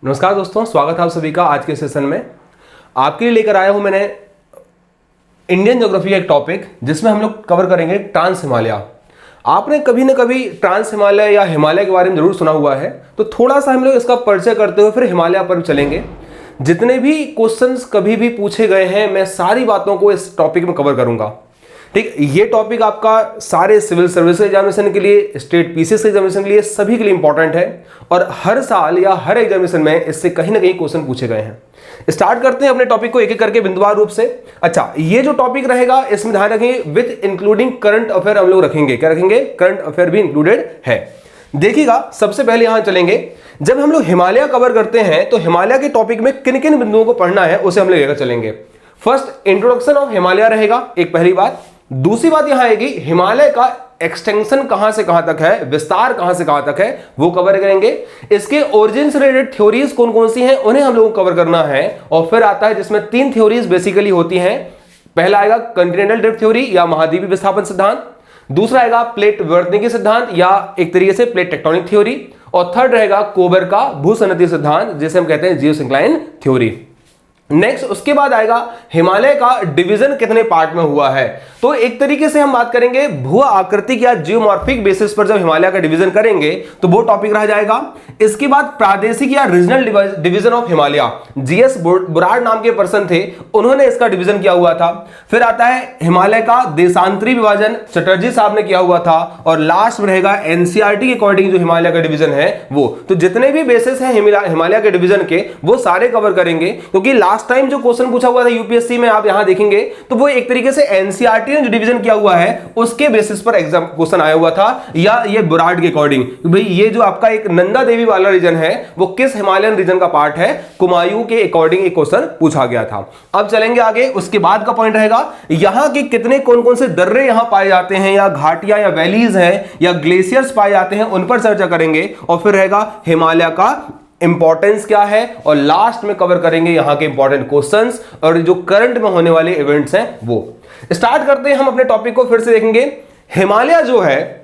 नमस्कार दोस्तों, स्वागत है आप सभी का आज के सेशन में। आपके लिए लेकर आया हूं मैंने इंडियन ज्योग्राफी का एक टॉपिक जिसमें हम लोग कवर करेंगे ट्रांस हिमालय। आपने कभी ना कभी ट्रांस हिमालय या हिमालय के बारे में जरूर सुना हुआ है, तो थोड़ा सा हम लोग इसका परिचय करते हुए फिर हिमालय पर चलेंगे। जितने भी क्वेश्चंस कभी भी पूछे गए हैं मैं सारी बातों को इस टॉपिक में कवर करूंगा। ठीक, ये टॉपिक आपका सारे सिविल सर्विस एग्जामिनेशन के लिए, स्टेट पीसीएस एग्जामिनेशन के लिए, सभी के लिए इंपॉर्टेंट है और हर साल या हर एग्जामिनेशन में इससे कहीं ना कहीं क्वेश्चन पूछे गए हैं। स्टार्ट करते हैं अपने टॉपिक को एक एक करके बिंदुवार रूप से। अच्छा, ये जो टॉपिक रहेगा इसमें ध्यान रखेंगे विद इंक्लूडिंग करंट अफेयर हम लोग रखेंगे। क्या रखेंगे? करंट अफेयर भी इंक्लूडेड है। देखिएगा, सबसे पहले यहां चलेंगे, जब हम लोग हिमालय कवर करते हैं तो हिमालय के टॉपिक में किन किन बिंदुओं को पढ़ना है उसे हम लोग लेकर चलेंगे। फर्स्ट, इंट्रोडक्शन ऑफ हिमालय रहेगा, एक पहली बात। दूसरी बात यहां आएगी हिमालय का एक्सटेंशन कहां से कहां तक है, विस्तार कहां से कहां तक है, वो कवर करेंगे। इसके ओरिजिन से रिलेटेड थ्योरीज कौन कौन सी हैं उन्हें हम लोगों को कवर करना है। और फिर आता है जिसमें तीन थ्योरीज बेसिकली होती हैं। पहला आएगा कॉन्टिनेंटल ड्रिफ्ट थ्योरी या महाद्वीपीय विस्थापन सिद्धांत, दूसरा आएगा प्लेट विवर्तनिकी सिद्धांत या एक तरीके से प्लेट टेक्टोनिक थ्योरी, और थर्ड रहेगा कोबर का भूसंनति सिद्धांत जिसे हम कहते हैं जियोसिंक्लाइन थ्योरी। नेक्स्ट, उसके बाद आएगा हिमालय का डिवीजन कितने पार्ट में हुआ है। तो एक तरीके से हम बात करेंगे भू आकृतिक या जियोमॉर्फिक बेसिस पर जब हिमालय का डिवीजन करेंगे तो वो टॉपिक रह जाएगा। इसके बाद प्रादेशिक या regional division of Himalaya, GS Burrard नाम के पर्सन थे, उन्होंने इसका डिवीजन किया हुआ था। फिर आता है हिमालय का देशांतरी विभाजन, चटर्जी साहब ने किया हुआ था। और लास्ट में रहेगा एनसीईआरटी के अकॉर्डिंग जो हिमालय का डिवीजन है वो। तो जितने भी बेसिस हैं हिमालय के डिवीजन के वो सारे कवर करेंगे, क्योंकि लास्ट टाइम जो क्वेश्चन पूछा हुआ था यूपीएससी में आप यहां देखेंगे तो वो एक तरीके से एनसीईआरटी ने जो डिवीजन किया हुआ है उसके बेसिस पर एग्जाम क्वेश्चन आया हुआ था, या ये बुराड़ के अकॉर्डिंग भाई ये जो आपका एक नंदा देवी वाला रीजन है वो किस हिमालयन रीजन का पार्ट है, कुमायूं के अकॉर्डिंग एक क्वेश्चन पूछा गया था। अब चलेंगे आगे, उसके बाद का पॉइंट रहेगा यहां के कितने कौन कौन से दर्रे यहां पाए जाते हैं, या घाटियां या वैलीज हैं या ग्लेशियर्स पाए जाते हैं, उन पर चर्चा करेंगे। और फिर रहेगा हिमालय का इंपॉर्टेंस क्या है, और लास्ट में कवर करेंगे यहां के इंपॉर्टेंट क्वेश्चंस और जो करंट में होने वाले इवेंट्स हैं वो। स्टार्ट करते हैं हम अपने टॉपिक को, फिर से देखेंगे हिमालय जो है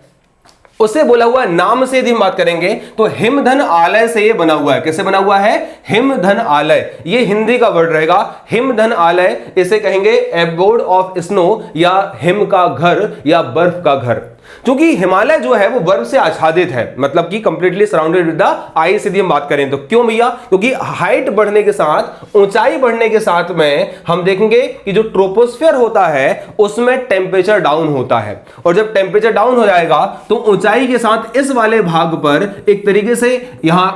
उसे बोला हुआ नाम से यदि हम बात करेंगे तो हिमधन आलय से ये बना हुआ है। कैसे बना हुआ है? हिमधन आलय, ये हिंदी का वर्ड रहेगा। हिमधन आलय इसे कहेंगे एबोर्ड ऑफ स्नो या हिम का घर या बर्फ का घर। क्योंकि हिमालय जो है वो बर्फ से आच्छादित है, मतलब कि completely surrounded with the ice यदि हम बात करें तो। क्यों भैया? क्योंकि हाइट बढ़ने के साथ, ऊंचाई बढ़ने के साथ में हम देखेंगे कि जो ट्रोपोस्फियर होता है उसमें टेम्परेचर डाउन होता है, और जब टेम्परेचर डाउन हो जाएगा तो ऊंचाई के साथ इस वाले भाग पर एक तरीके से यहां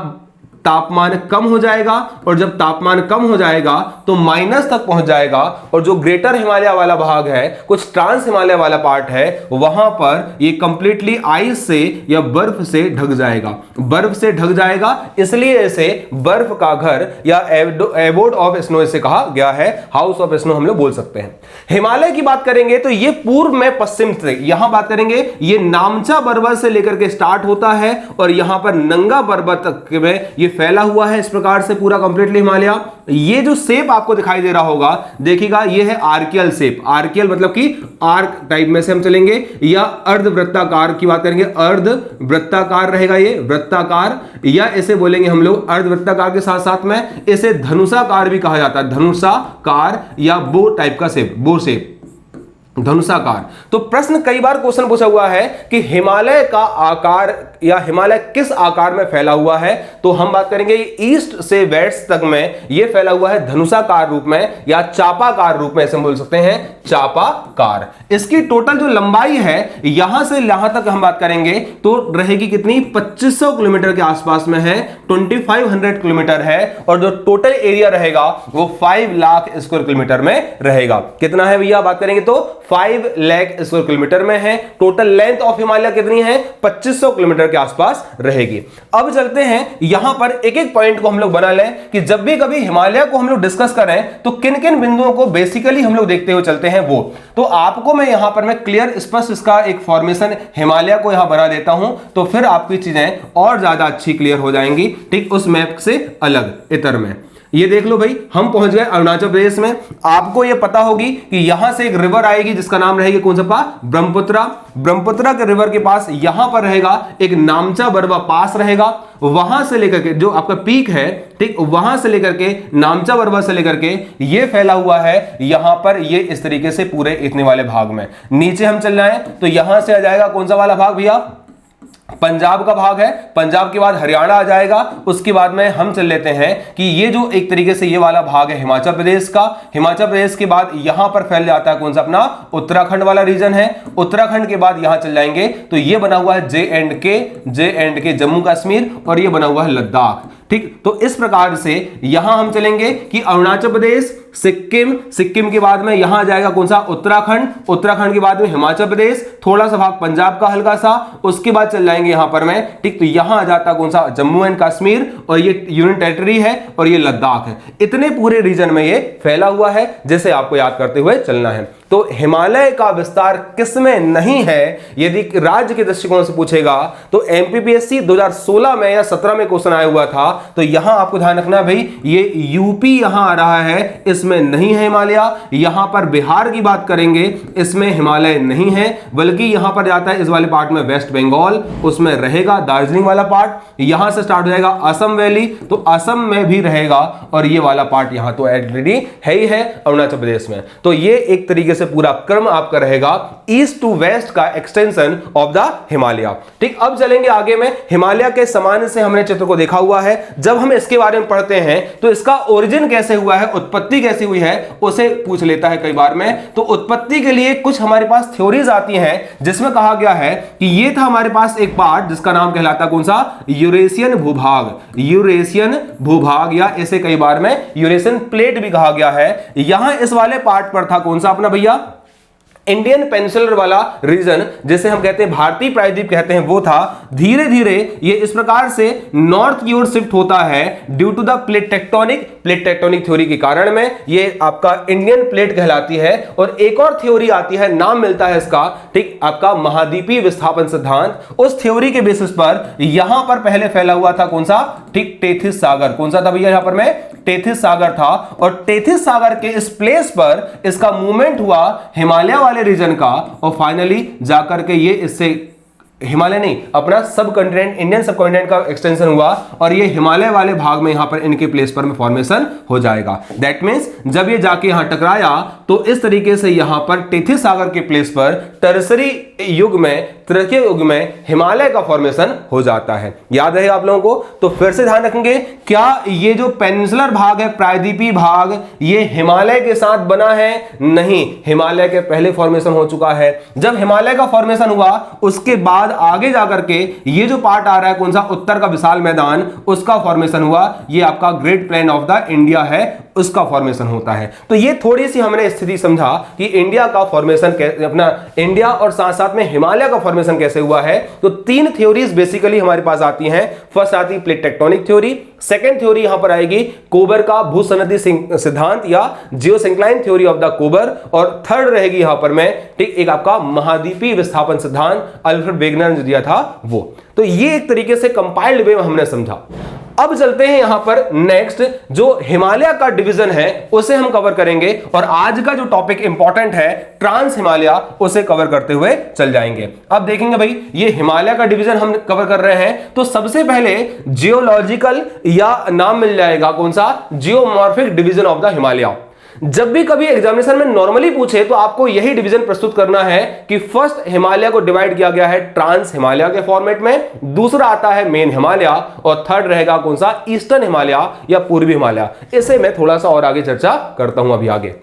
तापमान कम हो जाएगा, और जब तापमान कम हो जाएगा तो माइनस तक पहुंच जाएगा, और जो ग्रेटर हिमालय वाला भाग है, कुछ ट्रांस हिमालय वाला पार्ट है, वहां पर ये कंप्लीटली आइस से या बर्फ से ढक जाएगा। बर्फ से ढक जाएगा, इसलिए इसे बर्फ का घर या एबोर्ड ऑफ स्नो इसे कहा गया है, हाउस ऑफ स्नो हम लोग बोल सकते हैं। हिमालय की बात करेंगे तो ये पूर्व में पश्चिम से, यहां बात करेंगे ये नामचा पर्वत से लेकर के स्टार्ट होता है और यहां पर नंगा पर्वत तक में ये फैला हुआ है इस प्रकार से पूरा कंप्लीटली हिमालय। ये जो शेप आपको दिखाई दे रहा होगा, देखिएगा ये है आर्कियल शेप। आर्कियल मतलब कि आर्क टाइप में से हम चलेंगे, या अर्धवृत्ताकार की बात करेंगे, अर्धवृत्ताकार रहेगा ये, वृत्ताकार, या इसे बोलेंगे हम लोग अर्धवृत्ताकार के साथ साथ में इसे धनुषाकार भी कहा जाता है, धनुषाकार या बो टाइप का शेप, बो शेप, धनुषाकार। तो प्रश्न कई बार क्वेश्चन पूछा हुआ है कि हिमालय का आकार या हिमालय किस आकार में फैला हुआ है, तो हम बात करेंगे ईस्ट से वेस्ट तक में ये फैला हुआ है धनुषाकार रूप में या चापाकार रूप में, ऐसे बोल सकते हैं चापाकार। इसकी टोटल जो लंबाई है यहां से यहां तक हम बात करेंगे तो रहेगी कितनी, 2500 किलोमीटर के आसपास में है, 2500 किलोमीटर है, और जो टोटल एरिया रहेगा वो 5 लाख स्क्वायर किलोमीटर में रहेगा। कितना है भैया? बात करेंगे तो 5 लाख स्क्वायर किलोमीटर में है। टोटल लेंथ ऑफ हिमालय कितनी है? 2500 किलोमीटर के आसपास रहेगी। अब चलते हैं यहां पर एक एक पॉइंट को हम लोग बना लें कि जब भी कभी हिमालय को हम लोग डिस्कस करें तो किन किन बिंदुओं को बेसिकली हम लोग देखते हुए चलते हैं वो। तो आपको मैं यहां पर मैं क्लियर स्पष्ट इसका एक फॉर्मेशन हिमालय को यहां बना देता हूं, तो फिर आपकी चीजें और ज्यादा अच्छी क्लियर हो जाएंगी, ठीक, उस मैप से अलग इतर में। ये देख लो भाई, हम पहुंच गए अरुणाचल प्रदेश में। आपको ये पता होगी कि यहां से एक रिवर आएगी जिसका नाम रहेगी कौन सा, ब्रह्मपुत्रा। ब्रह्मपुत्रा के रिवर के पास यहां पर रहेगा एक नामचा बरवा पास रहेगा, वहां से लेकर के जो आपका पीक है, ठीक, वहां से लेकर के नामचा बरवा से लेकर के ये फैला हुआ है यहां पर, ये इस तरीके से पूरे इतने वाले भाग में। नीचे हम चल जाएं तो यहां से आ जाएगा कौन सा वाला भाग भैया, पंजाब का भाग है। पंजाब के बाद हरियाणा आ जाएगा। उसके बाद में हम चल लेते हैं कि ये जो एक तरीके से ये वाला भाग है हिमाचल प्रदेश का। हिमाचल प्रदेश के बाद यहां पर फैल जाता है कौन सा, अपना उत्तराखंड वाला रीजन है। उत्तराखंड के बाद यहां चल जाएंगे तो ये बना हुआ है J&K जम्मू कश्मीर, और ये बना हुआ है लद्दाख। ठीक, तो इस प्रकार से यहां हम चलेंगे कि अरुणाचल प्रदेश, सिक्किम, सिक्किम के बाद में यहां आ जाएगा कौन सा, उत्तराखंड, उत्तराखंड के बाद में हिमाचल प्रदेश, थोड़ा सा भाग पंजाब का हल्का सा, उसके बाद चल जाएंगे यहां पर में, ठीक, तो यहां आ जाता कौन सा, जम्मू एंड कश्मीर, और ये यूनियन टेरिटरी है, और ये लद्दाख है। इतने पूरे रीजन में ये फैला हुआ है, जैसे आपको याद करते हुए चलना है। तो हिमालय का विस्तार किसमें नहीं है, यदि राज्य के दृष्टिकोण से पूछेगा तो एमपीपीएससी 2016 में या 17 में क्वेश्चन आया हुआ था। तो यहां आपको ध्यान रखना भाई, ये यूपी यहां आ रहा है, इसमें नहीं है हिमालय। यहां पर बिहार की बात करेंगे, इसमें हिमालय नहीं है, बल्कि यहां पर जाता है इस वाले पार्ट में वेस्ट बंगाल, उसमें रहेगा दार्जिलिंग वाला पार्ट। यहां से स्टार्ट हो जाएगा असम वैली, तो असम में भी रहेगा, और ये वाला पार्ट यहां तो ऑलरेडी है ही है अरुणाचल प्रदेश में। तो ये एक तरीके से पूरा क्रम आपका रहेगा ईस्ट टू वेस्ट का एक्सटेंशन ऑफ द हिमालय। ठीक, अब चलेंगे आगे में। हिमालय के समान से हमने चित्र को देखा हुआ है। जब हम इसके बारे में पढ़ते हैं तो इसका ओरिजिन कैसे हुआ है, उत्पत्ति कैसी हुई है, उसे पूछ लेता है कई बार में। तो उत्पत्ति के लिए कुछ हमारे पास थ्योरीज आती हैं, जिसमें कहा गया है कि ये था हमारे पास एक पार्ट जिसका नाम कहलाता कौन सा, यूरेशियन भूभाग। यूरेशियन भूभाग, या इसे कई बार में यूरेशियन प्लेट भी कहा गया है। यहां इस वाले पार्ट पर था कौन सा अपना भैया, इंडियन पेनिनसुलर वाला रीजन, जिसे हम कहते हैं भारतीय प्रायद्वीप कहते हैं, वो था। धीरे धीरे ये इस प्रकार से नॉर्थ की ओर शिफ्ट होता है due to the plate tectonic theory के कारण में ये आपका इंडियन प्लेट कहलाती है। और एक और थ्योरी आती है, नाम मिलता है इसका, ठीक, आपका महाद्वीपीय विस्थापन सिद्धांत। उस थ्योरी के बेसिस पर यहां पर पहले फैला हुआ था कौन सा, ठीक, टेथिस सागर। कौन सा था भैया, यहां पर में टेथिस सागर था, और टेथिस सागर के इस प्लेस पर इसका मूवमेंट हुआ हिमालय वाले रीजन का, और फाइनली जाकर के ये इससे हिमालय नहीं, अपना सब कॉन्टिनेंट, इंडियन सब कॉन्टिनेंट का एक्सटेंशन हुआ, और ये हिमालय वाले भाग में यहां पर इनके प्लेस पर में फॉर्मेशन हो जाएगा। दैट मींस जब ये जाके यहां टकराया तो इस तरीके से यहां पर टेथिस सागर के प्लेस पर टर्सरी युग में, तृतीय युग में हिमालय का फॉर्मेशन हो जाता है। याद रहे आप लोगों को? तो फिर से ध्यान रखेंगे, क्या ये जो पेनिनसुलर भाग है, प्रायद्वीपीय भाग, ये हिमालय के साथ बना है? नहीं, हिमालय के पहले फॉर्मेशन हो चुका है। जब हिमालय का फॉर्मेशन हुआ उसके बाद आगे जाकर के ये जो पार्ट आ रहा है कौन सा, उत्तर का विशाल मैदान, उसका फॉर्मेशन हुआ। ये आपका great plain of the India है, उसका फॉर्मेशन होता है। तो ये थोड़ी सी हमने स्थिति समझा कि इंडिया का फॉर्मेशन, अपना इंडिया और साथ साथ में हिमालय का फॉर्मेशन कैसे हुआ है। तो तीन थ्योरीज बेसिकली हमारे पास आती हैं। फर्स्ट आती है plate tectonic theory, second theory यहां पर आएगी कोबर का भूसंनति सिद्धांत या जियोसिंक्लाइन थ्योरी ऑफ द कोबर, और थर्ड रहेगी यहां पर में, ठीक, एक आपका महाद्वीपीय विस्थापन सिद्धांत अल्फ्रेड वेगनर ने दिया था वो। तो ये एक तरीके से कंपाइल्ड वे में हमने समझा। अब चलते हैं यहां पर नेक्स्ट, जो हिमालय का डिवीजन है उसे हम कवर करेंगे, और आज का जो टॉपिक इंपॉर्टेंट है ट्रांस हिमालय, उसे कवर करते हुए चल जाएंगे। अब देखेंगे भाई, ये हिमालय का डिवीजन हम कवर कर रहे हैं, तो सबसे पहले जियोलॉजिकल या नाम मिल जाएगा कौन सा, geomorphic division of the Himalaya. जब भी कभी एग्जामिनेशन में नॉर्मली पूछे तो आपको यही डिवीजन प्रस्तुत करना है कि फर्स्ट हिमालय को डिवाइड किया गया है ट्रांस हिमालय के फॉर्मेट में, दूसरा आता है मेन हिमालय, और थर्ड रहेगा कौन सा, ईस्टर्न हिमालय या पूर्वी हिमालय। इसे मैं थोड़ा सा और आगे चर्चा करता हूं अभी आगे।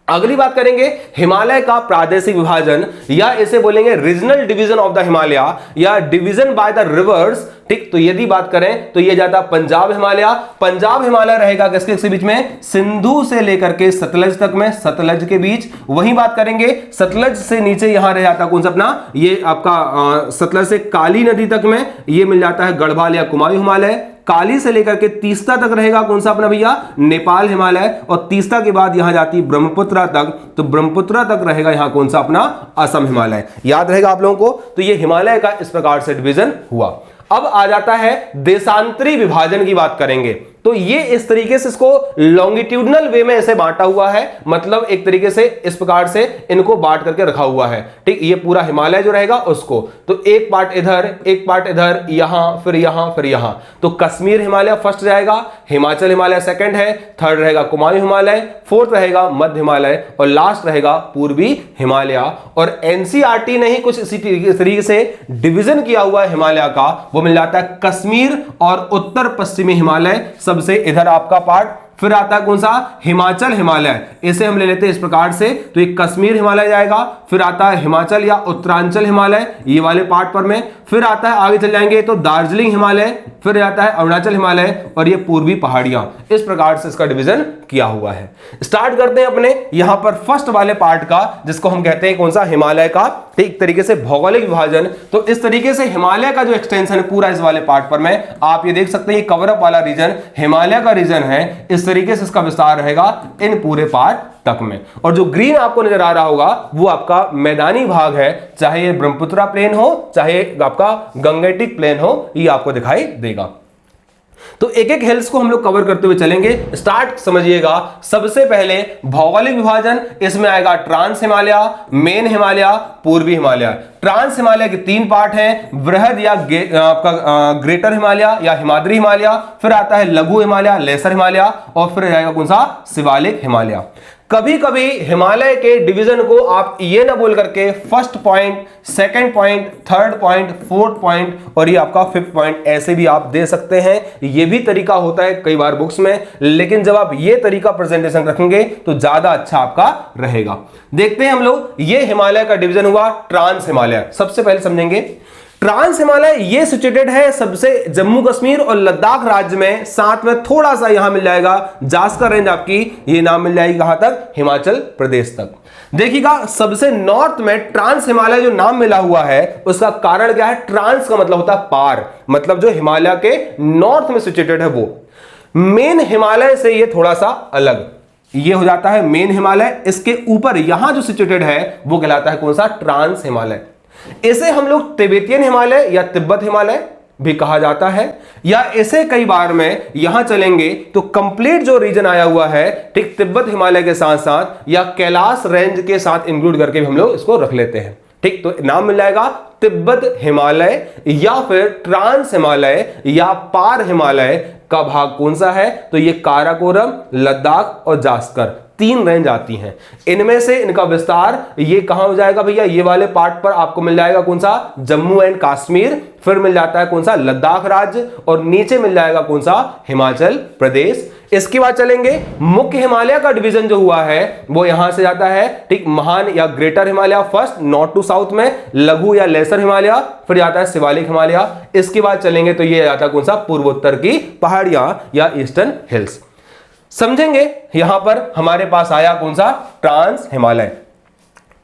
अगली बात करेंगे हिमालय का प्रादेशिक विभाजन, या इसे बोलेंगे regional division of the Himalaya या डिवीजन बाय द रिवर्स। ठीक, तो यदि बात करें तो ये जाता पंजाब हिमालय। पंजाब हिमालय रहेगा किसके बीच में, सिंधु से लेकर के सतलज तक में, सतलज के बीच। वहीं बात करेंगे सतलज से नीचे यहां रह जाता कौन सा अपना, ये आपका सतलज से काली नदी तक में ये मिल जाता है गढ़वाल या कुमाऊं हिमालय। काली से लेकर के तीस्ता तक रहेगा कौन सा अपना भैया, नेपाल हिमालय, और तीस्ता के बाद यहां जाती है ब्रह्मपुत्र तक, तो ब्रह्मपुत्र तक रहेगा यहां कौन सा अपना, असम हिमालय। याद रहेगा आप लोगों को? तो ये हिमालय का इस प्रकार से डिवीजन हुआ। अब आ जाता है देशांतरी विभाजन की बात करेंगे। तो ये इस तरीके से इसको लॉन्गिट्यूडनल वे में ऐसे बांटा हुआ है, मतलब एक तरीके से इस प्रकार से इनको बांट करके रखा हुआ है। ठीक, ये पूरा हिमालय जो रहेगा उसको, तो एक पार्ट इधर, एक पार्ट इधर, यहां, फिर यहां, फिर यहां। तो कश्मीर हिमालय फर्स्ट जाएगा, हिमाचल हिमालय सेकंड है, थर्ड रहेगा कुमाऊं हिमालय, फोर्थ रहेगा मध्य हिमालय और लास्ट रहेगा पूर्वी हिमालय। और एनसीईआरटी ने ही कुछ इसी तरीके से डिवीजन किया हुआ है हिमालय का, वो मिल जाता है कश्मीर और उत्तर पश्चिमी हिमालय सबसे इधर आपका पार्ट। फिर आता है कौन सा, हिमाचल हिमालय, इसे हम ले लेते हैं इस प्रकार से, तो एक कश्मीर हिमालय जाएगा। फिर आता है हिमाचल या उत्तरांचल हिमालय, ये वाले पार्ट पर में। फिर आता है, आगे चल जाएंगे तो दार्जिलिंग हिमालय, फिर आता है अरुणाचल हिमालय और ये पूर्वी पहाड़ियां। इस प्रकार से इसका डिवीजन किया हुआ है। स्टार्ट करते हैं अपने यहां पर फर्स्ट वाले पार्ट का, जिसको हम कहते हैं कौन सा, हिमालय का। ठीक तरीके से भौगोलिक विभाजन, तो इस तरीके से हिमालय का जो एक्सटेंशन है पूरा इस वाले पार्ट पर में आप ये देख सकते हैं, ये कवर अप वाला रीजन हिमालय का रीजन है। इस तरीके से इसका विस्तार रहेगा इन पूरे पार्ट तक में। और जो ग्रीन आपको नजर आ रहा होगा वो आपका मैदानी भाग है, चाहे ये ब्रह्मपुत्र प्लेन हो, चाहे आपका गंगेटिक प्लेन हो, ये आपको दिखाई देगा। तो एक एक हिल्स को हम लोग कवर करते हुए चलेंगे। स्टार्ट समझिएगा, सबसे पहले भौगोलिक विभाजन, इसमें आएगा ट्रांस हिमालय, मेन हिमालय, पूर्वी हिमालय। ट्रांस हिमालय के 3 पार्ट हैं, वृहद या आपका ग्रेटर हिमालय या हिमाद्री हिमालय, फिर आता है लघु हिमालय, लेसर हिमालय, और फिर आएगा कौन सा, शिवालिक हिमालय। कभी कभी हिमालय के डिवीजन को आप ये ना बोल करके first point, second point, third point, fourth point और ये आपका फिफ्थ पॉइंट ऐसे भी आप दे सकते हैं। ये भी तरीका होता है कई बार बुक्स में, लेकिन जब आप ये तरीका प्रेजेंटेशन रखेंगे तो ज्यादा अच्छा आपका रहेगा। देखते हैं हम लोग, ये हिमालय का डिवीजन हुआ ट्रांस हिमालय। सबसे पहले समझेंगे ट्रांस हिमालय, ये सिचुएटेड है सबसे जम्मू कश्मीर और लद्दाख राज्य में, साथ में थोड़ा सा यहां मिल जाएगा जास्कर रेंज आपकी, ये नाम मिल जाएगी कहां तक, हिमाचल प्रदेश तक। देखिएगा सबसे नॉर्थ में ट्रांस हिमालय जो नाम मिला हुआ है उसका कारण क्या है, ट्रांस का मतलब होता है पार, मतलब जो हिमालय के नॉर्थ में सिचुएटेड है वो। मेन हिमालय से ये थोड़ा सा अलग, ये हो जाता है मेन हिमालय। इसके ऊपर यहां जो सिचुएटेड है वो कहलाता है कौन सा, ट्रांस हिमालय। इसे हम लोग तिब्बतियन हिमालय या तिब्बत हिमालय भी कहा जाता है, या इसे कई बार में यहां चलेंगे तो कंप्लीट जो रीजन आया हुआ है, ठीक तिब्बत हिमालय के साथ साथ या कैलाश रेंज के साथ इंक्लूड करके भी हम लोग इसको रख लेते हैं। ठीक, तो नाम मिल जाएगा तिब्बत हिमालय या फिर ट्रांस हिमालय या पार हिमालय का भाग कौन सा है, तो ये काराकोरम, लद्दाख और जास्कर 3 रेंज आती हैं। इनमें से इनका विस्तार ये कहां हो जाएगा भैया, ये वाले पार्ट पर आपको मिल जाएगा कौन सा, जम्मू एंड कश्मीर, फिर मिल जाता है कौन सा, लद्दाख राज्य, और नीचे मिल जाएगा कौन सा, हिमाचल प्रदेश। इसके बाद चलेंगे मुख्य हिमालय का डिवीजन जो हुआ है वो यहां से जाता है, ठीक, महान या greater Himalaya first, north to south में, लघु या लेसर हिमालय, फिर जाता है शिवालिक हिमालय। इसके बाद चलेंगे तो ये जाता है कौन सा, पूर्वोत्तर की पहाड़ियां या ईस्टर्न हिल्स। समझेंगे यहां पर हमारे पास आया कौन सा, ट्रांस हिमालय।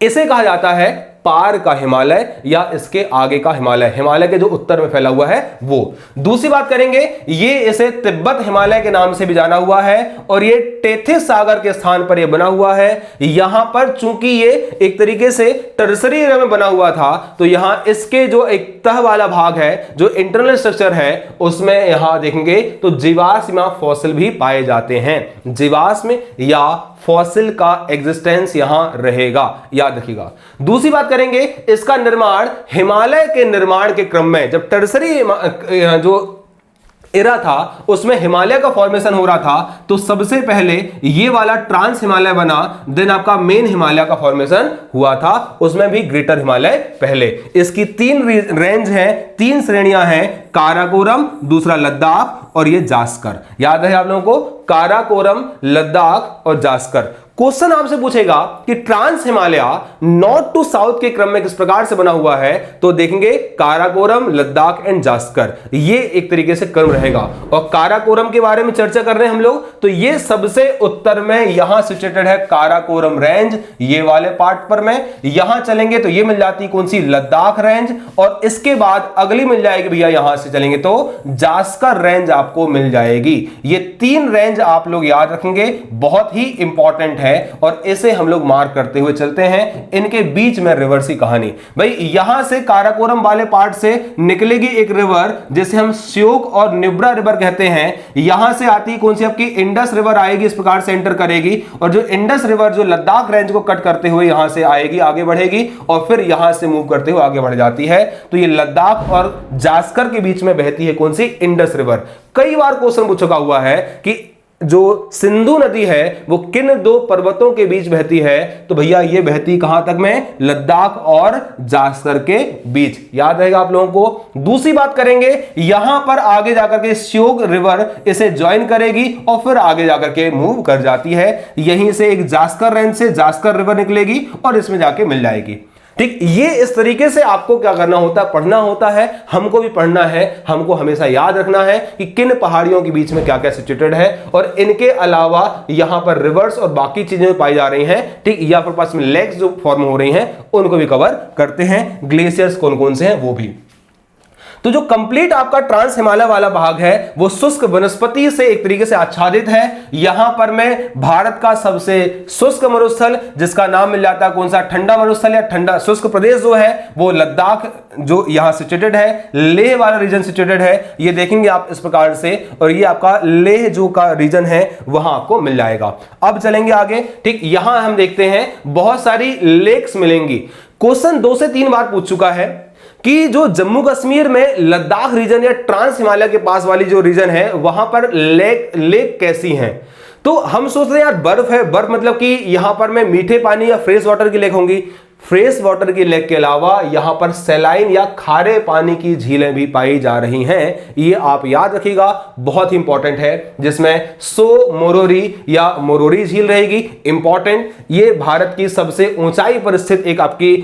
इसे कहा जाता है पार का हिमालय या इसके आगे का हिमालय, हिमालय के जो उत्तर में फैला हुआ है वो। दूसरी बात करेंगे, ये इसे तिब्बत हिमालय के नाम से भी जाना हुआ है और ये टेथिस सागर के स्थान पर ये बना हुआ है। यहां पर चूंकि ये एक तरीके से टर्सरी एरिया में बना हुआ था, तो यहां इसके जो एक तह वाला भाग है, जो इंटरनल स्ट्रक्चर है, उसमें यहां देखेंगे तो जीवाश्म या फॉसिल भी पाए जाते हैं। जीवाश्म या फॉसिल का एग्जिस्टेंस यहां रहेगा, याद रखिएगा। दूसरी बात करेंगे, इसका निर्माण हिमालय के निर्माण के क्रम में, जब टर्सरी जो एरा था उसमें हिमालय का फॉर्मेशन हो रहा था, तो सबसे पहले ये वाला ट्रांस हिमालय बना, देन आपका मेन हिमालय का फॉर्मेशन हुआ था, उसमें भी ग्रेटर हिमालय पहले। इसकी 3 रेंज है, 3 श्रेणियां हैं, काराकोरम, दूसरा लद्दाख और ये जास्कर। याद है आप लोगों को, काराकोरम, लद्दाख और जास्कर। क्वेश्चन आपसे पूछेगा कि trans Himalaya north to south के क्रम में किस प्रकार से बना हुआ है, तो देखेंगे काराकोरम, लद्दाख एंड जास्कर, ये एक तरीके से क्रम रहेगा। और काराकोरम के बारे में चर्चा कर रहे हैं हम लोग, तो ये सबसे उत्तर में यहां सिचुएटेड है काराकोरम रेंज, ये वाले पार्ट पर में। यहां चलेंगे तो ये मिल जाती कौन सी, लद्दाख रेंज, और इसके बाद अगली मिल जाएगी भैया, यहां से चलेंगे तो जास्कर रेंज आपको मिल जाएगी। ये 3 रेंज आप लोग याद रखेंगे, बहुत ही इंपॉर्टेंट है। है और इसे हम लोग मार्क करते हुए चलते हैं। इनके बीच में रिवर्स की कहानी, भाई यहां से काराकोरम वाले पार्ट से निकलेगी एक रिवर जिसे हम श्योक और निब्रा रिवर कहते हैं। यहां से आती कौन सी आपकी इंडस रिवर आएगी, इस प्रकार से एंटर करेगी और जो इंडस रिवर जो लद्दाख रेंज को कट करते हुए यहां से आएगी, आगे बढ़ेगी और फिर यहां से मूव करते हुए आगे बढ़ जाती है। तो ये लद्दाख और जास्कर के बीच में बहती है कौन सी, इंडस रिवर। कई बार क्वेश्चन पूछ चुका हुआ है कि जो सिंधु नदी है वो किन दो पर्वतों के बीच बहती है, तो भैया ये बहती कहां तक में, लद्दाख और जास्कर के बीच। याद रहेगा आप लोगों को। दूसरी बात करेंगे, यहां पर आगे जाकर के श्योक रिवर इसे ज्वाइन करेगी और फिर आगे जाकर के मूव कर जाती है। यहीं से एक जास्कर रेंज से जास्कर रिवर निकलेगी और इसमें जाके मिल जाएगी। ठीक, ये इस तरीके से आपको क्या करना होता है, पढ़ना होता है। हमको भी पढ़ना है, हमको हमेशा याद रखना है कि किन पहाड़ियों के बीच में क्या क्या सिचुएटेड है और इनके अलावा यहां पर रिवर्स और बाकी चीजें पाई जा रही हैं। ठीक, या फिर पास में लेक्स जो फॉर्म हो रही हैं उनको भी कवर करते हैं। ग्लेशियर्स कौन कौन से हैं वो भी। तो जो कंप्लीट आपका ट्रांस हिमालय वाला भाग है वो शुष्क वनस्पति से एक तरीके से आच्छादित है। यहां पर मैं भारत का सबसे शुष्क मरुस्थल जिसका नाम मिल जाता है कौन सा, ठंडा मरुस्थल या ठंडा शुष्क प्रदेश जो है वो लद्दाख जो यहां सिचुएटेड है। लेह वाला रीजन सिचुएटेड है, ये देखेंगे आप इस प्रकार से, और ये आपका लेह जो का रीजन है वहां आपको मिल जाएगा। अब चलेंगे आगे। ठीक, यहां हम देखते हैं बहुत सारी लेक्स मिलेंगी। क्वेश्चन 2 से 3 बार पूछ चुका है कि जो जम्मू कश्मीर में लद्दाख रीजन या ट्रांस हिमालय के पास वाली जो रीजन है वहां पर लेक कैसी हैं। तो हम सोच रहे हैं यार बर्फ है, बर्फ मतलब कि यहां पर में मीठे पानी या फ्रेश वाटर की लेक होंगी। फ्रेश वाटर की लेक के अलावा यहां पर सैलाइन या खारे पानी की झीलें भी पाई जा रही हैं। ये आप याद रखिएगा, बहुत ही इंपॉर्टेंट है। जिसमें सो मोरोरी या मोरोरी झील रहेगी, इंपॉर्टेंट। ये भारत की सबसे ऊंचाई पर स्थित एक आपकी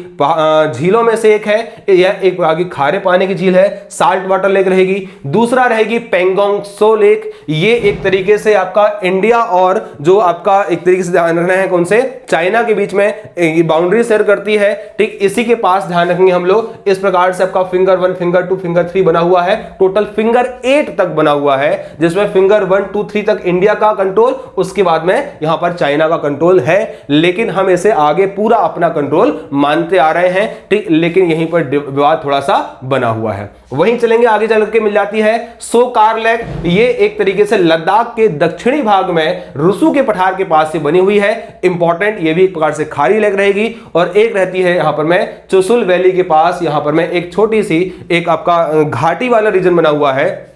झीलों में से एक है। यह एक प्रकार की खारे पानी की झील है, साल्ट वाटर लेक रहेगी। दूसरा रहेगी पेंगोंग सो लेक। ये एक तरीके से आपका इंडिया और जो आपका एक तरीके से ध्यान रखना है कौन से, चाइना के बीच में बाउंड्री शेयर करती है। ठीक, इसी के पास ध्यान रखेंगे हम लोग। इस प्रकार से आपका फिंगर 1, फिंगर 2, फिंगर 3 बना हुआ है। टोटल फिंगर 8 तक बना हुआ है, जिसमें फिंगर 1, 2, 3 तक इंडिया का कंट्रोल, उसके बाद में यहां पर चाइना का कंट्रोल है। लेकिन हम इसे आगे पूरा अपना कंट्रोल मानते आ रहे हैं। ठीक, लेकिन यहीं पर विवाद थोड़ा सा बना हुआ है। वहीं चलेंगे आगे चल के मिल जाती है सोकार लेक। ये एक तरीके से लद्दाख के दक्षिणी भाग में रुसू के पठार के पास से बनी हुई है, इंपॉर्टेंट। ये भी एक प्रकार से खारी लेक रहेगी। और एक रहती है यहां पर में चुसुल वैली के पास, यहां पर में एक छोटी सी एक आपका घाटी वाला रीजन बना हुआ है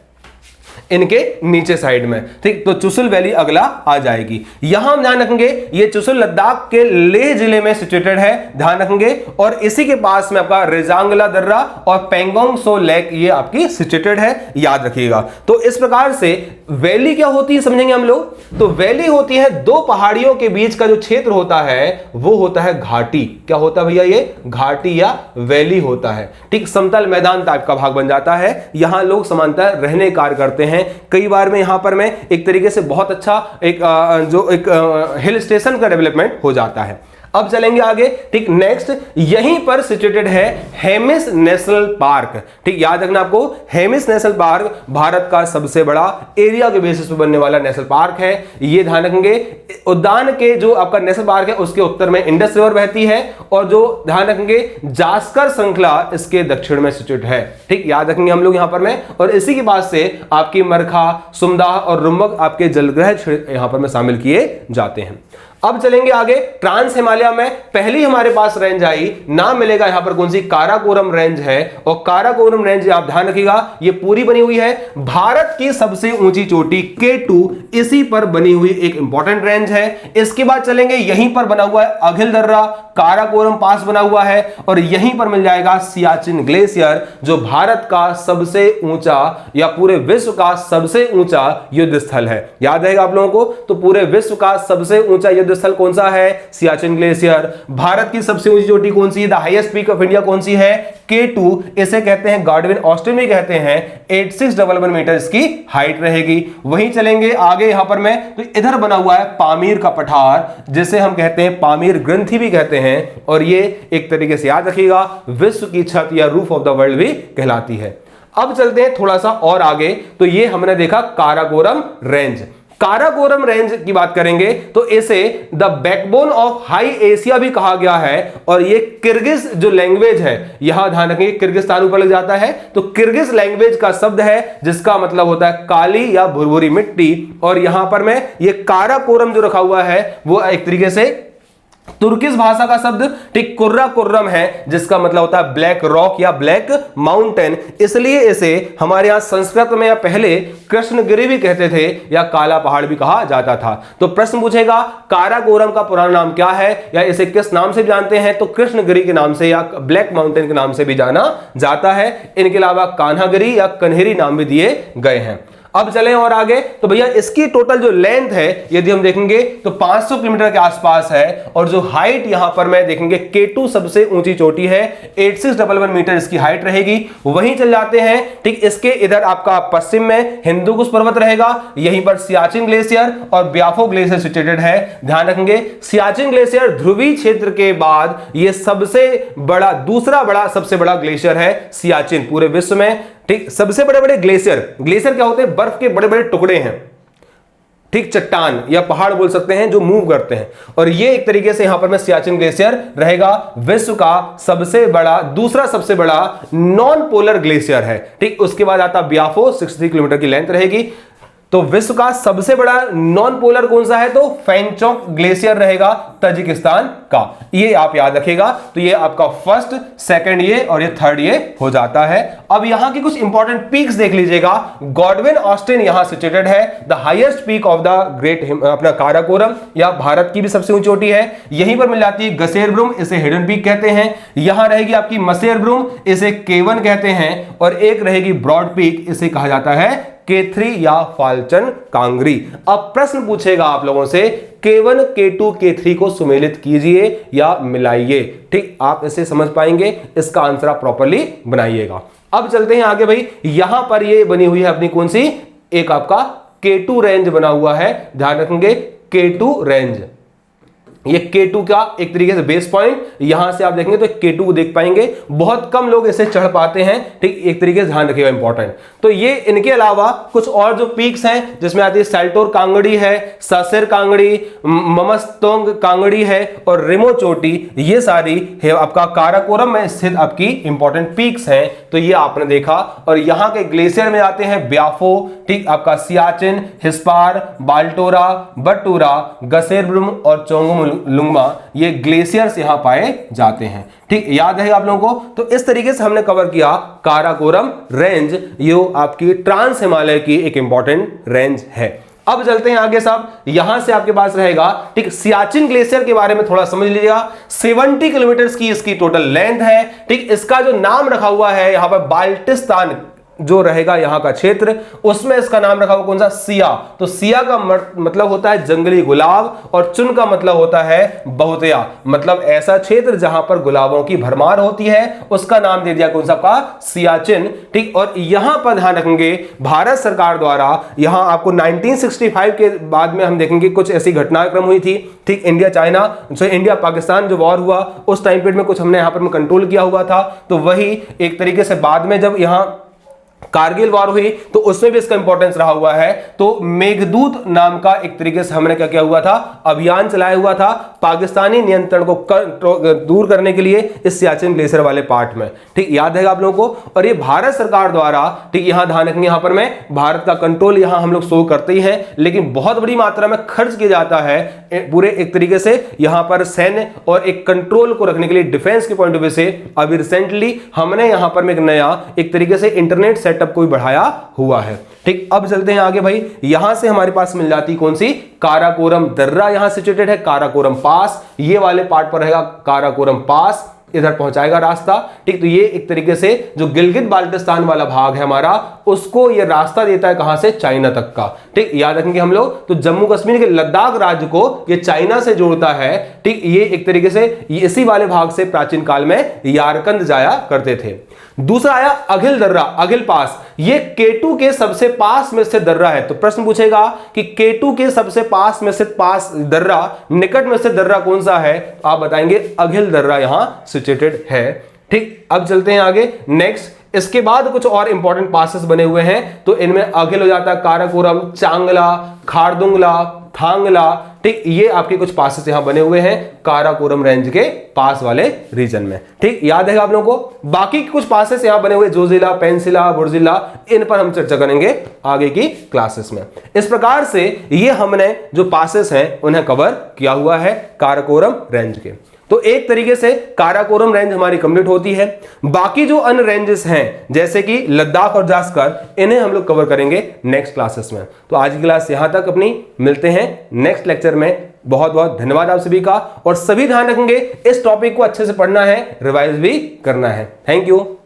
इनके नीचे साइड में। ठीक, तो चुसुल वैली अगला आ जाएगी। यहां हम ध्यान रखेंगे ये चुसुल लद्दाख के लेह जिले में सिचुएटेड है, ध्यान रखेंगे। और इसी के पास में आपका रेजांगला दर्रा और पेंगोंग सो लेक ये आपकी सिचुएटेड है, याद रखिएगा। तो इस प्रकार से वैली क्या होती है समझेंगे हम लोग। तो वैली होती है दो पहाड़ियों के बीच का जो क्षेत्र होता है वो होता है घाटी। क्या होता है भैया, ये घाटी या वैली होता है। ठीक, समतल मैदान टाइप का भाग बन जाता है। यहां लोग समांतर रहने कार्य करते हैं। कई बार में यहां पर में एक तरीके से बहुत अच्छा एक हिल स्टेशन का डेवलपमेंट हो जाता है। अब चलेंगे आगे। ठीक, नेक्स्ट यहीं पर सिचुएटेड है हेमिस नेशनल पार्क। ठीक, याद रखना आपको, हेमिस नेशनल पार्क भारत का सबसे बड़ा एरिया के बेसिस पर बनने वाला नेशनल पार्क है। ये ध्यान रखेंगे, उद्यान के जो आपका नेशनल पार्क है उसके उत्तर में इंडस रिवर बहती है और जो ध्यान रखेंगे जास्कर श्रृंखला इसके दक्षिण में सिचुएट है। ठीक, याद रखेंगे हम लोग यहां पर में। और इसी के बाद से आपकी मरखा, सुमदाह और रुमक आपके जलग्रह यहां पर में शामिल किए जाते हैं। अब चलेंगे आगे। ट्रांस हिमालय में पहली हमारे पास रेंज आई, नाम मिलेगा यहां पर कौन सी, काराकोरम रेंज है। और काराकोरम रेंज आप ध्यान रखिएगा ये पूरी बनी हुई है भारत की सबसे ऊंची चोटी K2, इसी पर बनी हुई एक इंपॉर्टेंट रेंज है। इसके बाद चलेंगे, यहीं पर बना हुआ है अघिल दर्रा, काराकोरम पास बना हुआ है और यहीं पर मिल जाएगा सियाचिन ग्लेशियर जो भारत का सबसे ऊंचा या पूरे विश्व का सबसे ऊंचा युद्ध स्थल है। याद रहेगा आप लोगों को। तो पूरे विश्व का सबसे ऊंचा युद्ध स्थल कौन सा है, सियाचिन ग्लेशियर। भारत की सबसे ऊंची चोटी कौन सी, the highest peak of India कौन सी है, K2। इसे कहते हैं गार्डविन ऑस्टिन भी कहते हैं। 8611 मीटर इसकी हाइट रहेगी। वहीं चलेंगे आगे यहां पर में, तो इधर बना हुआ है पामीर का पठार जिसे हम कहते हैं पामीर ग्रंथि भी कहते हैं। और ये एक तरीके से याद रखिएगा विश्व की छत या रूफ ऑफ द वर्ल्ड भी कहलाती है। अब चलते हैं थोड़ा सा और आगे। तो ये हमने देखा काराकोरम रेंज। काराकोरम रेंज की बात करेंगे तो इसे the backbone of high Asia भी कहा गया है, और ये किर्गिज जो लैंग्वेज है, यहां ध्यान रखेंगे किर्गिस्तान ऊपर लग जाता है, तो किर्गिज लैंग्वेज का शब्द है जिसका मतलब होता है काली या भुरभुरी मिट्टी, और यहां पर मैं ये काराकोरम जो रखा हुआ है वो एक तरीके से तुर्किश भाषा का शब्द ठीक कुर्रा कुर्रम है, जिसका मतलब होता है ब्लैक रॉक या ब्लैक माउंटेन, इसलिए इसे हमारे यहां संस्कृत में या पहले कृष्णगिरी भी कहते थे या काला पहाड़ भी कहा जाता था। तो प्रश्न पूछेगा काराकोरम का पुराना नाम क्या है, या इसे किस नाम से जानते हैं, तो कृष्णगिरी के नाम से या ब्लैक माउंटेन के नाम से भी जाना जाता है। इनके अलावा कान्हागिरी या कन्हेरी नाम भी दिए गए हैं। अब चलें और आगे, तो भैया इसकी टोटल जो लेंथ है यदि हम देखेंगे तो 500 किलोमीटर के आसपास है, और जो हाइट यहां पर मैं देखेंगे K2 सबसे ऊंची चोटी है, 8611 मीटर इसकी हाइट रहेगी। वहीं चल जाते हैं, ठीक इसके इधर आपका पश्चिम में हिंदुकुश पर्वत रहेगा, यहीं पर सियाचिन ग्लेशियर और ब्याफो ग्लेशियर सिचुएटेड है। ध्यान रखेंगे सियाचिन ग्लेशियर ध्रुवीय क्षेत्र के बाद ये सबसे बड़ा, दूसरा बड़ा सबसे बड़ा ग्लेशियर है सियाचिन पूरे विश्व में। ठीक, सबसे बड़े बड़े ग्लेशियर, ग्लेशियर क्या होते हैं, बर्फ के बड़े बड़े टुकड़े हैं, ठीक चट्टान या पहाड़ बोल सकते हैं जो मूव करते हैं, और ये एक तरीके से यहां पर में सियाचिन ग्लेशियर रहेगा, विश्व का सबसे बड़ा, दूसरा सबसे बड़ा नॉन पोलर ग्लेशियर है। ठीक, उसके बाद आता ब्याफो 63 किलोमीटर की लेंथ रहेगी। तो विश्व का सबसे बड़ा नॉन पोलर कौन सा है, तो फैंगचोक ग्लेशियर रहेगा ताजिकिस्तान का, ये आप याद रखिएगा। तो ये आपका फर्स्ट, सेकंड ये और ये थर्ड ये हो जाता है। अब यहां की कुछ इंपॉर्टेंट पीक्स देख लीजिएगा। गॉडविन ऑस्टिन यहां सिचुएटेड है, the highest peak of the great अपना काराकोरम, या भारत की भी सबसे ऊंची चोटी है। यहीं पर मिल जाती है गसेरब्रुम, इसे हिडन पीक कहते हैं। यहां रहेगी आपकी मसेरब्रुम, इसे केवन कहते हैं, और एक रहेगी ब्रॉड पीक, इसे कहा जाता है K3 या फाल्चन कांगरी। अब प्रश्न पूछेगा आप लोगों से K1, K2, K3 को सुमेलित कीजिए या मिलाइए। ठीक, आप इसे समझ पाएंगे, इसका आंसर आप प्रॉपर्ली बनाइएगा। अब चलते हैं आगे भाई, यहां पर ये बनी हुई है अपनी कौन सी, एक आपका K2 रेंज बना हुआ है, ध्यान रखेंगे K2 रेंज, ये K2 का एक तरीके से बेस पॉइंट, यहां से आप देखेंगे तो K2 को देख पाएंगे। बहुत कम लोग इसे चढ़ पाते हैं, ठीक, एक तरीके से ध्यान रखिएगा इंपॉर्टेंट। तो ये इनके अलावा कुछ और जो पीक्स हैं जिसमें आती है सैल्टोर कांगड़ी है, सासेर कांगड़ी, ममस्तोंग कांगड़ी है और रिमो चोटी, ये सारी है आपका काराकोरम में स्थित आपकी इंपॉर्टेंट पीक्स हैं। तो ये आपने देखा, और यहां के ग्लेशियर में आते हैं ब्याफो, ठीक, आपका सियाचिन, हिस्पार, बाल्टोरा, बटूरा, गसेरब्रुम और चोंगमुल लुंगमा, ये ग्लेशियर्स यहां पाए जाते हैं। ठीक, याद है आप लोगों को। तो इस तरीके से हमने कवर किया काराकोरम रेंज, ये आपकी ट्रांस हिमालय की एक इंपॉर्टेंट रेंज है। अब चलते हैं आगे साहब, यहां से आपके पास रहेगा, ठीक, सियाचिन ग्लेशियर के बारे में थोड़ा समझ लीजिएगा। 70 किलोमीटर की इसकी टोटल लेंथ है। ठीक, इसका जो नाम रखा हुआ है यहां पर बाल्टिस्तान जो रहेगा यहां का क्षेत्र, उसमें इसका नाम रखा हुआ कौन सा, सिया। तो सिया का मतलब होता है जंगली गुलाब, और चुन का मतलब होता है बहुतया, मतलब ऐसा क्षेत्र जहां पर गुलाबों की भरमार होती है, उसका नाम दे दिया कौन सा का, सियाचिन। ठीक, और यहां पर ध्यान रखेंगे भारत सरकार द्वारा, यहां आपको 1965 के बाद में हम देखेंगे कुछ ऐसी घटनाक्रम हुई थी। ठीक, इंडिया चाइना, इंडिया पाकिस्तान जो वॉर हुआ उस टाइम पीरियड में कुछ हमने यहां पर कंट्रोल किया हुआ था। तो वही एक तरीके से बाद में जब यहां कारगिल वॉर हुई तो उसमें भी इसका इंपॉर्टेंस रहा हुआ है। तो मेघदूत नाम का एक तरीके से हमने क्या किया हुआ था, अभियान चलाया हुआ था पाकिस्तानी नियंत्रण को दूर करने के लिए इस सियाचिन ग्लेशियर वाले पार्ट में। ठीक, याद है आप लोगों को। और ये भारत सरकार द्वारा, ठीक, यहां ध्यान रखेंगे, यहां पर मैं भारत का कंट्रोल यहां हम लोग शो करते ही हैं, लेकिन बहुत बड़ी मात्रा में खर्च किया जाता है पूरे एक तरीके से यहां पर सैन्य और एक कंट्रोल को रखने के लिए, डिफेंस के पॉइंट ऑफ व्यू से। अभी रिसेंटली हमने यहां पर एक नया एक तरीके से इंटरनेट सेटअप को बढ़ाया हुआ है। ठीक, अब चलते हैं आगे भाई, यहां से हमारे पास मिल जाती कौन सी, काराकोरम दर्रा यहां सिचुएटेड है, काराकोरम पास, ये वाले पार्ट पर रहेगा काराकोरम पास, इधर पहुंचाएगा रास्ता। ठीक, तो ये एक तरीके से जो गिलगित बाल्टिस्तान वाला भाग है हमारा, उसको ये रास्ता देता है कहां से, चाइना तक का। ठीक, याद रखेंगे हम लोग। तो जम्मू कश्मीर के लद्दाख राज्य को ये चाइना से जोड़ता है। ठीक, ये एक तरीके से इसी वाले भाग से प्राचीन काल में यारकंद जाया करते थे। दूसरा आया अघिल दर्रा, अघिल पास, ये K2 के सबसे पास में स्थित दर्रा है। तो प्रश्न पूछेगा कि K2 के सबसे पास में स्थित पास दर्रा, निकट में स्थित दर्रा कौन सा है, आप बताएंगे अघिल दर्रा यहां सिचुएटेड है। ठीक, अब चलते हैं आगे नेक्स्ट, इसके बाद कुछ और इंपॉर्टेंट पासेस बने हुए हैं, तो इनमें अगिल हो जाता है काराकोरम, चांगला, खारदुंगला, थांगला, ठीक, ये आपके कुछ पासेस यहां बने हुए हैं काराकोरम रेंज के पास वाले रीजन में। ठीक, याद है आप लोगों को। बाकी कुछ पासेस यहां बने हुए जोजिला, पेंसिला, बुर्जिला, इन पर हम चर्चा करेंगे आगे की क्लासेस में। इस प्रकार से ये हमने जो पासेस हैं उन्हें कवर किया हुआ है काराकोरम रेंज के। तो एक तरीके से काराकोरम रेंज हमारी कंप्लीट होती है। बाकी जो अन्य रेंजेस हैं जैसे कि लद्दाख और जास्कर, इन्हें हम लोग कवर करेंगे नेक्स्ट क्लासेस में। तो आज की क्लास यहां तक अपनी, मिलते हैं नेक्स्ट लेक्चर में। बहुत बहुत धन्यवाद आप सभी का, और सभी ध्यान रखेंगे इस टॉपिक को अच्छे से पढ़ना है, रिवाइज भी करना है। Thank you.